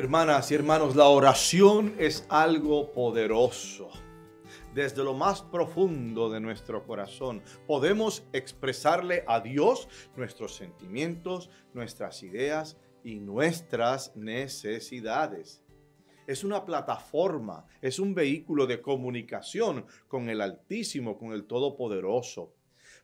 Hermanas y hermanos, la oración es algo poderoso. Desde lo más profundo de nuestro corazón podemos expresarle a Dios nuestros sentimientos, nuestras ideas y nuestras necesidades. Es una plataforma, es un vehículo de comunicación con el Altísimo, con el Todopoderoso.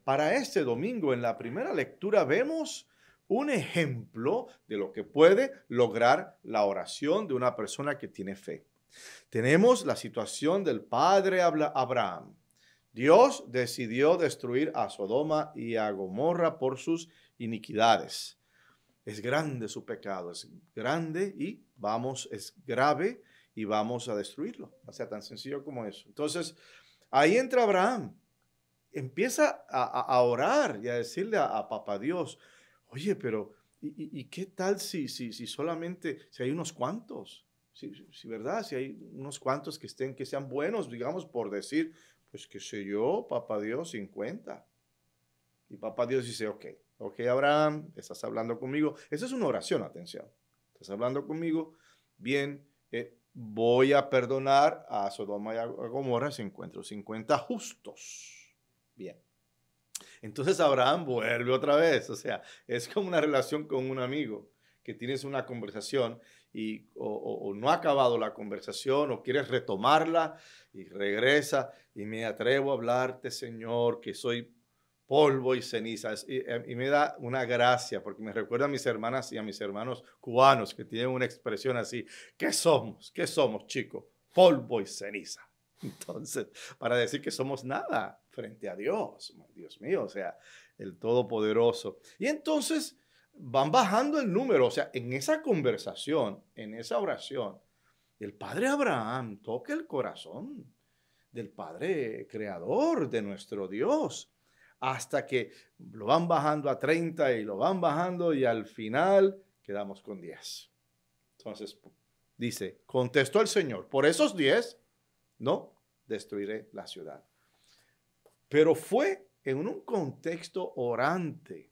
Para este domingo, en la primera lectura, vemos un ejemplo de lo que puede lograr la oración de una persona que tiene fe. Tenemos la situación del padre Abraham. Dios decidió destruir a Sodoma y a Gomorra por sus iniquidades. Es grande su pecado, es grande y es grave y vamos a destruirlo. O sea, tan sencillo como eso. Entonces, ahí entra Abraham. Empieza a orar y a decirle a Papá Dios, oye, pero ¿y qué tal si solamente, si hay unos cuantos? Si ¿verdad? Si hay unos cuantos que sean buenos, digamos, por decir, pues qué sé yo, Papá Dios, 50. Y Papá Dios dice, ok, Abraham, estás hablando conmigo. Esa es una oración, atención. Estás hablando conmigo, bien, voy a perdonar a Sodoma y a Gomorra si encuentro 50 justos. Bien. Entonces Abraham vuelve otra vez, o sea, es como una relación con un amigo, que tienes una conversación y o no ha acabado la conversación o quieres retomarla y regresa y me atrevo a hablarte, Señor, que soy polvo y cenizas. Y me da una gracia porque me recuerda a mis hermanas y a mis hermanos cubanos que tienen una expresión así. ¿Qué somos? ¿Qué somos, chicos? Polvo y ceniza. Entonces, para decir que somos nada frente a Dios, Dios mío, o sea, el Todopoderoso. Y entonces van bajando el número, o sea, en esa conversación, en esa oración, el Padre Abraham toca el corazón del Padre Creador, de nuestro Dios, hasta que lo van bajando a 30 y lo van bajando y al final quedamos con 10. Entonces, dice, contestó el Señor, por esos 10, no destruiré la ciudad. Pero fue en un contexto orante,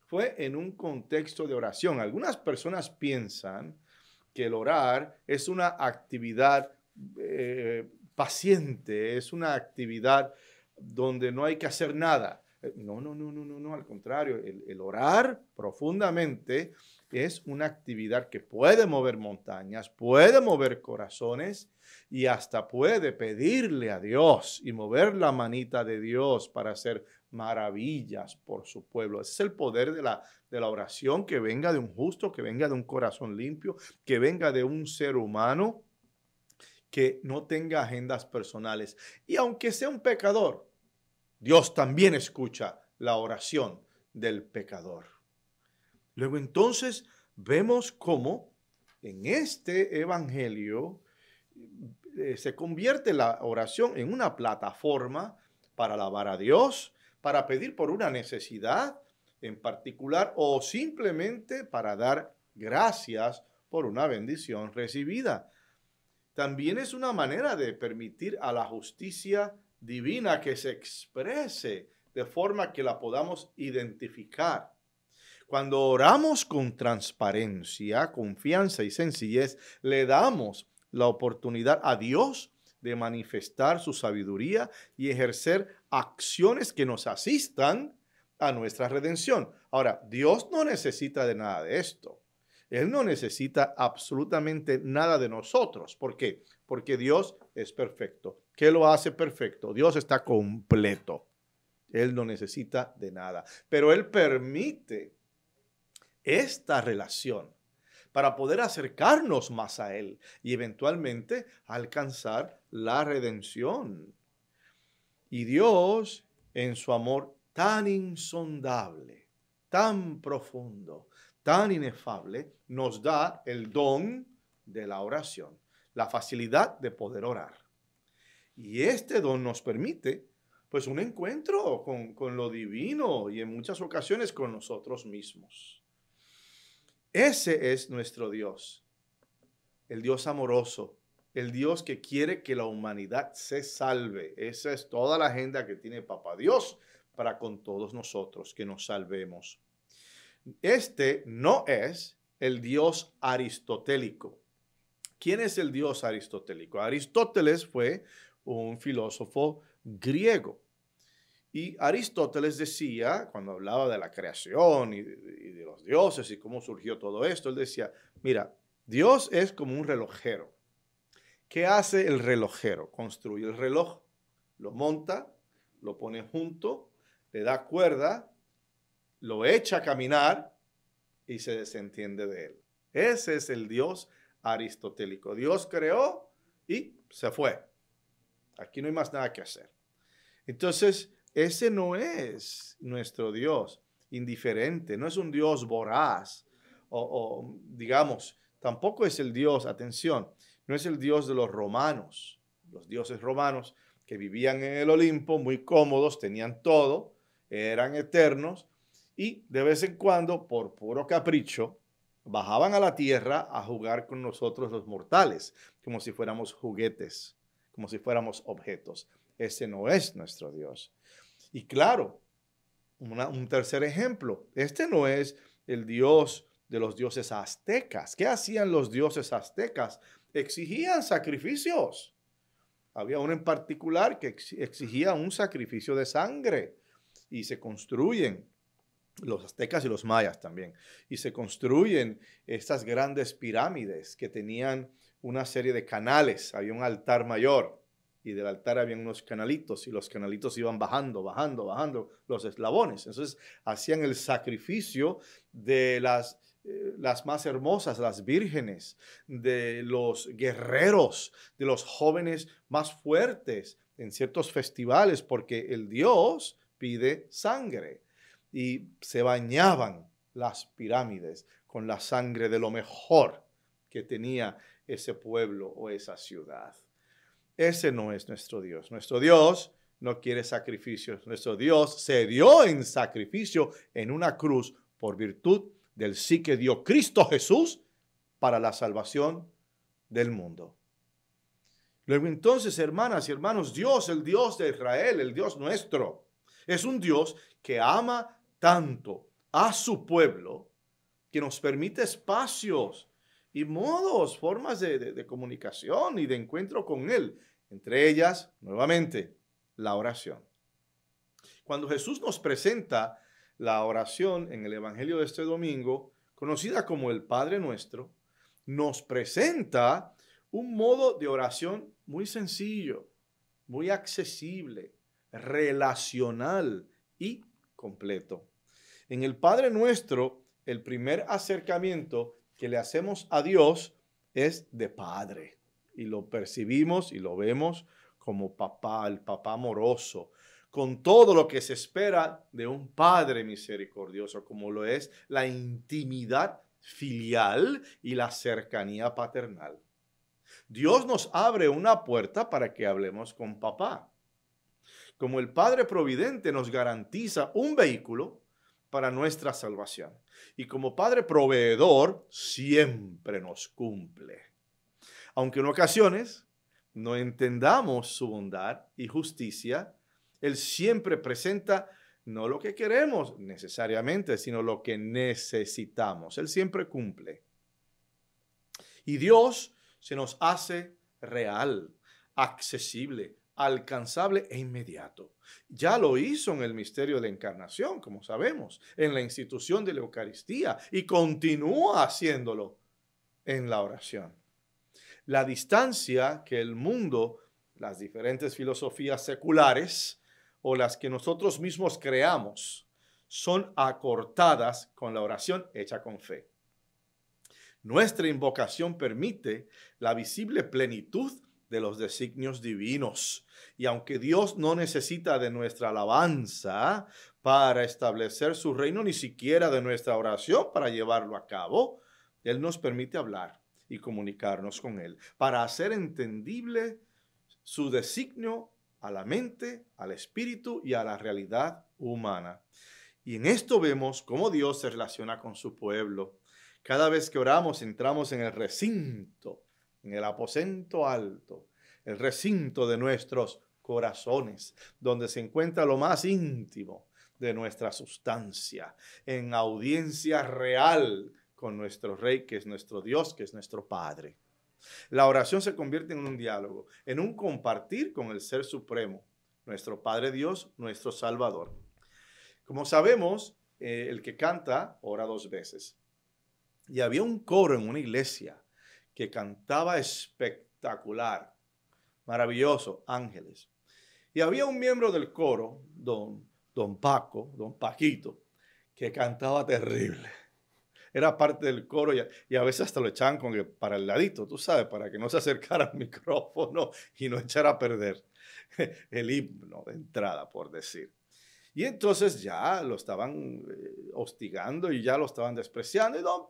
fue en un contexto de oración. Algunas personas piensan que el orar es una actividad paciente, es una actividad donde no hay que hacer nada. No, al contrario, el orar profundamente es una actividad que puede mover montañas, puede mover corazones y hasta puede pedirle a Dios y mover la manita de Dios para hacer maravillas por su pueblo. Ese es el poder de la oración, que venga de un justo, que venga de un corazón limpio, que venga de un ser humano que no tenga agendas personales. Y aunque sea un pecador, Dios también escucha la oración del pecador. Luego entonces vemos cómo en este evangelio se convierte la oración en una plataforma para alabar a Dios, para pedir por una necesidad en particular o simplemente para dar gracias por una bendición recibida. También es una manera de permitir a la justicia divina que se exprese de forma que la podamos identificar. Cuando oramos con transparencia, confianza y sencillez, le damos la oportunidad a Dios de manifestar su sabiduría y ejercer acciones que nos asistan a nuestra redención. Ahora, Dios no necesita de nada de esto. Él no necesita absolutamente nada de nosotros. ¿Por qué? Porque Dios es perfecto. ¿Qué lo hace perfecto? Dios está completo. Él no necesita de nada. Pero Él permite esta relación para poder acercarnos más a Él y eventualmente alcanzar la redención. Y Dios, en su amor tan insondable, tan profundo, tan inefable, nos da el don de la oración, la facilidad de poder orar. Y este don nos permite, pues, un encuentro con lo divino y en muchas ocasiones con nosotros mismos. Ese es nuestro Dios, el Dios amoroso, el Dios que quiere que la humanidad se salve. Esa es toda la agenda que tiene Papá Dios para con todos nosotros, que nos salvemos. Este no es el Dios aristotélico. ¿Quién es el Dios aristotélico? Aristóteles fue un filósofo griego. Y Aristóteles decía, cuando hablaba de la creación y de los dioses y cómo surgió todo esto, él decía, mira, Dios es como un relojero. ¿Qué hace el relojero? Construye el reloj, lo monta, lo pone junto, le da cuerda, lo echa a caminar y se desentiende de él. Ese es el Dios aristotélico. Dios creó y se fue. Aquí no hay más nada que hacer. Entonces, ese no es nuestro Dios indiferente, no es un Dios voraz o digamos, tampoco es el Dios, atención, no es el Dios de los romanos, los dioses romanos que vivían en el Olimpo muy cómodos, tenían todo, eran eternos y de vez en cuando, por puro capricho, bajaban a la tierra a jugar con nosotros los mortales, como si fuéramos juguetes, como si fuéramos objetos. Ese no es nuestro Dios. Y claro, un tercer ejemplo, este no es el Dios de los dioses aztecas. ¿Qué hacían los dioses aztecas? Exigían sacrificios. Había uno en particular que exigía un sacrificio de sangre y se construyen los aztecas y los mayas también, y se construyen estas grandes pirámides que tenían una serie de canales, había un altar mayor y del altar había unos canalitos y los canalitos iban bajando los eslabones. Entonces hacían el sacrificio de las más hermosas, las vírgenes, de los guerreros, de los jóvenes más fuertes en ciertos festivales, porque el Dios pide sangre. Y se bañaban las pirámides con la sangre de lo mejor que tenía ese pueblo o esa ciudad. Ese no es nuestro Dios. Nuestro Dios no quiere sacrificios. Nuestro Dios se dio en sacrificio en una cruz por virtud del sí que dio Cristo Jesús para la salvación del mundo. Luego entonces, hermanas y hermanos, Dios, el Dios de Israel, el Dios nuestro, es un Dios que ama tanto a su pueblo que nos permite espacios y modos, formas de comunicación y de encuentro con Él. Entre ellas, nuevamente, la oración. Cuando Jesús nos presenta la oración en el Evangelio de este domingo, conocida como el Padre Nuestro, nos presenta un modo de oración muy sencillo, muy accesible, relacional y completo. En el Padre Nuestro, el primer acercamiento que le hacemos a Dios es de Padre. Y lo percibimos y lo vemos como papá, el papá amoroso, con todo lo que se espera de un Padre misericordioso, como lo es la intimidad filial y la cercanía paternal. Dios nos abre una puerta para que hablemos con papá. Como el Padre Providente nos garantiza un vehículo para nuestra salvación. Y como Padre Proveedor, siempre nos cumple. Aunque en ocasiones no entendamos su bondad y justicia, Él siempre presenta no lo que queremos necesariamente, sino lo que necesitamos. Él siempre cumple. Y Dios se nos hace real, accesible, alcanzable e inmediato. Ya lo hizo en el misterio de la encarnación, como sabemos, en la institución de la Eucaristía y continúa haciéndolo en la oración. La distancia que el mundo, las diferentes filosofías seculares o las que nosotros mismos creamos, son acortadas con la oración hecha con fe. Nuestra invocación permite la visible plenitud de los designios divinos. Y aunque Dios no necesita de nuestra alabanza para establecer su reino, ni siquiera de nuestra oración para llevarlo a cabo, Él nos permite hablar y comunicarnos con Él, para hacer entendible su designio a la mente, al espíritu y a la realidad humana. Y en esto vemos cómo Dios se relaciona con su pueblo. Cada vez que oramos, entramos en el recinto, en el aposento alto, el recinto de nuestros corazones, donde se encuentra lo más íntimo de nuestra sustancia, en audiencia real con nuestro Rey, que es nuestro Dios, que es nuestro Padre. La oración se convierte en un diálogo, en un compartir con el Ser Supremo, nuestro Padre Dios, nuestro Salvador. Como sabemos, el que canta ora dos veces. Y había un coro en una iglesia que cantaba espectacular, maravilloso, ángeles. Y había un miembro del coro, don Paquito, que cantaba terrible. Era parte del coro y a veces hasta lo echaban para el ladito, tú sabes, para que no se acercara al micrófono y no echara a perder el himno de entrada, por decir. Y entonces ya lo estaban hostigando y ya lo estaban despreciando. Y don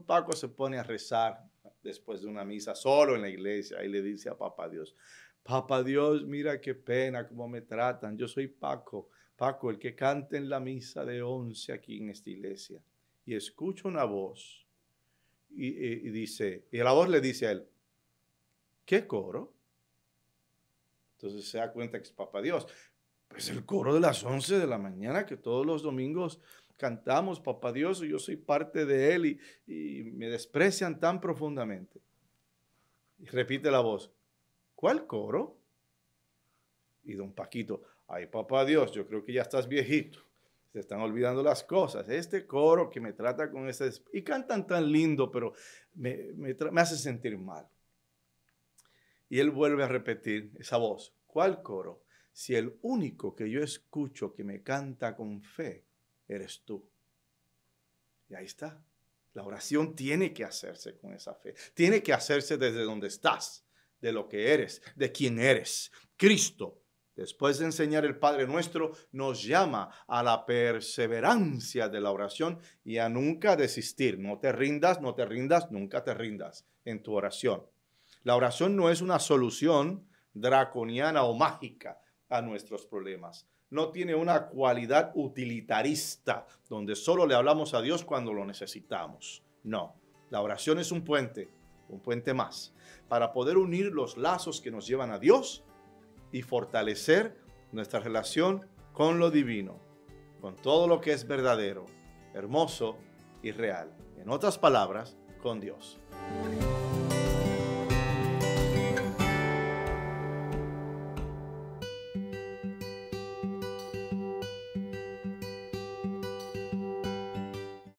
Paco se pone a rezar después de una misa solo en la iglesia y le dice a Papá Dios, mira qué pena cómo me tratan. Yo soy Paco, el que canta en la misa de 11 aquí en esta iglesia. Y escucho una voz y la voz le dice a él, ¿qué coro? Entonces se da cuenta que es Papá Dios. Pues el coro de las 11 de la mañana que todos los domingos cantamos, Papá Dios, y yo soy parte de él y me desprecian tan profundamente. Y repite la voz, ¿cuál coro? Y don Paquito, ay, Papá Dios, yo creo que ya estás viejito. Se están olvidando las cosas. Este coro que me trata con ese... Y cantan tan lindo, pero me hace sentir mal. Y él vuelve a repetir esa voz. ¿Cuál coro? Si el único que yo escucho que me canta con fe, eres tú. Y ahí está. La oración tiene que hacerse con esa fe. Tiene que hacerse desde donde estás, de lo que eres, de quién eres. Cristo, después de enseñar el Padre Nuestro, nos llama a la perseverancia de la oración y a nunca desistir. No te rindas, nunca te rindas en tu oración. La oración no es una solución draconiana o mágica a nuestros problemas. No tiene una cualidad utilitarista donde solo le hablamos a Dios cuando lo necesitamos. No, la oración es un puente más, para poder unir los lazos que nos llevan a Dios y fortalecer nuestra relación con lo divino, con todo lo que es verdadero, hermoso y real. En otras palabras, con Dios.